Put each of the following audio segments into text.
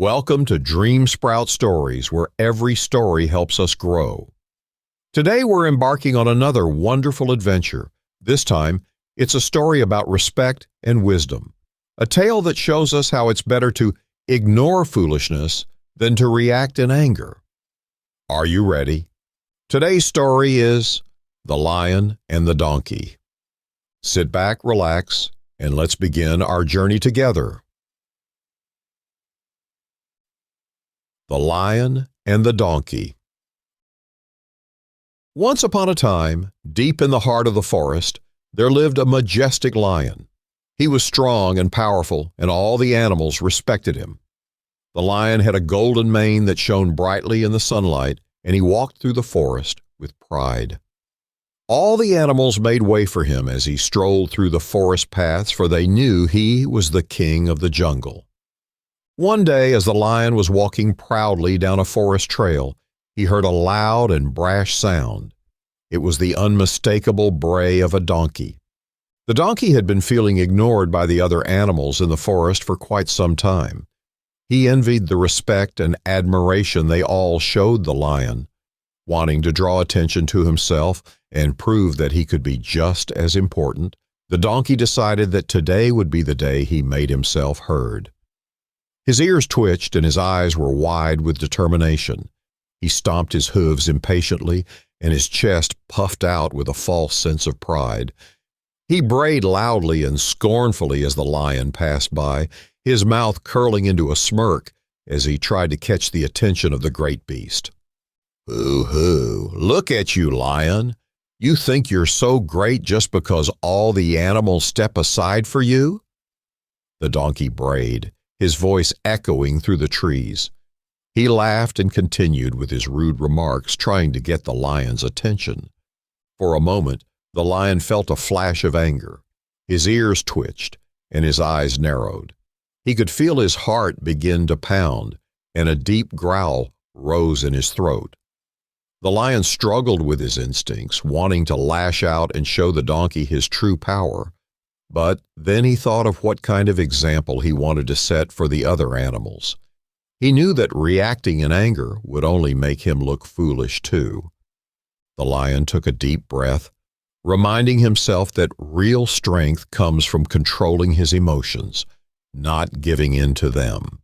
Welcome to Dream Sprout Stories, where every story helps us grow. Today we're embarking on another wonderful adventure. This time, it's a story about respect and wisdom. A tale that shows us how it's better to ignore foolishness than to react in anger. Are you ready? Today's story is The Lion and the Donkey. Sit back, relax, and let's begin our journey together. The Lion and the Donkey. Once upon a time, deep in the heart of the forest, there lived a majestic lion. He was strong and powerful, and all the animals respected him. The lion had a golden mane that shone brightly in the sunlight, and he walked through the forest with pride. All the animals made way for him as he strolled through the forest paths, for they knew he was the king of the jungle. One day, as the lion was walking proudly down a forest trail, he heard a loud and brash sound. It was the unmistakable bray of a donkey. The donkey had been feeling ignored by the other animals in the forest for quite some time. He envied the respect and admiration they all showed the lion. Wanting to draw attention to himself and prove that he could be just as important, the donkey decided that today would be the day he made himself heard. His ears twitched and his eyes were wide with determination. He stomped his hooves impatiently, and his chest puffed out with a false sense of pride. He brayed loudly and scornfully as the lion passed by, his mouth curling into a smirk as he tried to catch the attention of the great beast. "Hoo-hoo, look at you, lion. You think you're so great just because all the animals step aside for you?" The donkey brayed, his voice echoing through the trees. He laughed and continued with his rude remarks, trying to get the lion's attention. For a moment, the lion felt a flash of anger. His ears twitched, and his eyes narrowed. He could feel his heart begin to pound, and a deep growl rose in his throat. The lion struggled with his instincts, wanting to lash out and show the donkey his true power. But then he thought of what kind of example he wanted to set for the other animals. He knew that reacting in anger would only make him look foolish too. The lion took a deep breath, reminding himself that real strength comes from controlling his emotions, not giving in to them.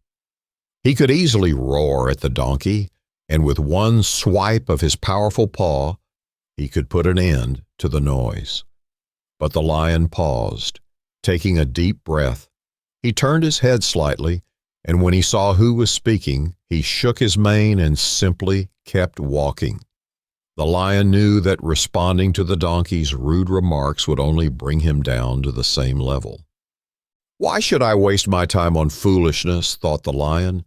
He could easily roar at the donkey, and with one swipe of his powerful paw, he could put an end to the noise. But the lion paused, taking a deep breath. He turned his head slightly, and when he saw who was speaking, he shook his mane and simply kept walking. The lion knew that responding to the donkey's rude remarks would only bring him down to the same level. "Why should I waste my time on foolishness?" thought the lion.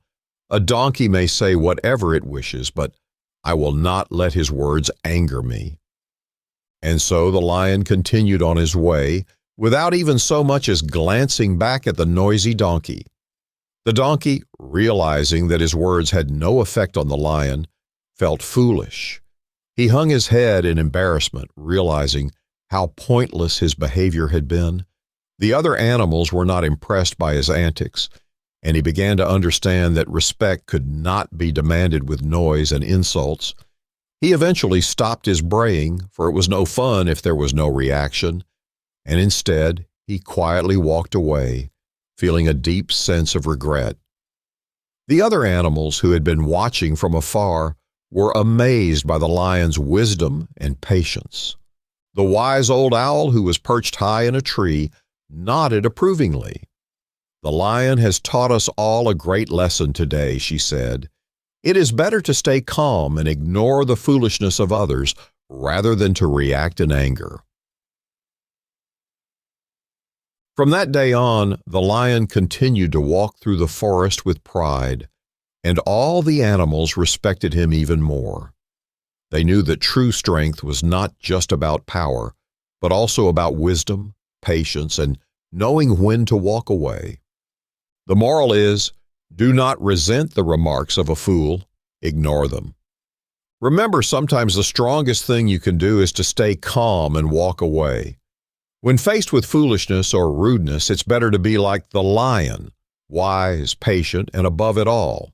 "A donkey may say whatever it wishes, but I will not let his words anger me." And so the lion continued on his way, without even so much as glancing back at the noisy donkey. The donkey, realizing that his words had no effect on the lion, felt foolish. He hung his head in embarrassment, realizing how pointless his behavior had been. The other animals were not impressed by his antics, and he began to understand that respect could not be demanded with noise and insults. He eventually stopped his braying, for it was no fun if there was no reaction, and instead he quietly walked away, feeling a deep sense of regret. The other animals who had been watching from afar were amazed by the lion's wisdom and patience. The wise old owl, who was perched high in a tree, nodded approvingly. "The lion has taught us all a great lesson today," she said. "It is better to stay calm and ignore the foolishness of others rather than to react in anger." From that day on, the lion continued to walk through the forest with pride, and all the animals respected him even more. They knew that true strength was not just about power, but also about wisdom, patience, and knowing when to walk away. The moral is, do not resent the remarks of a fool, ignore them. Remember, sometimes the strongest thing you can do is to stay calm and walk away. When faced with foolishness or rudeness, it's better to be like the lion, wise, patient, and above it all,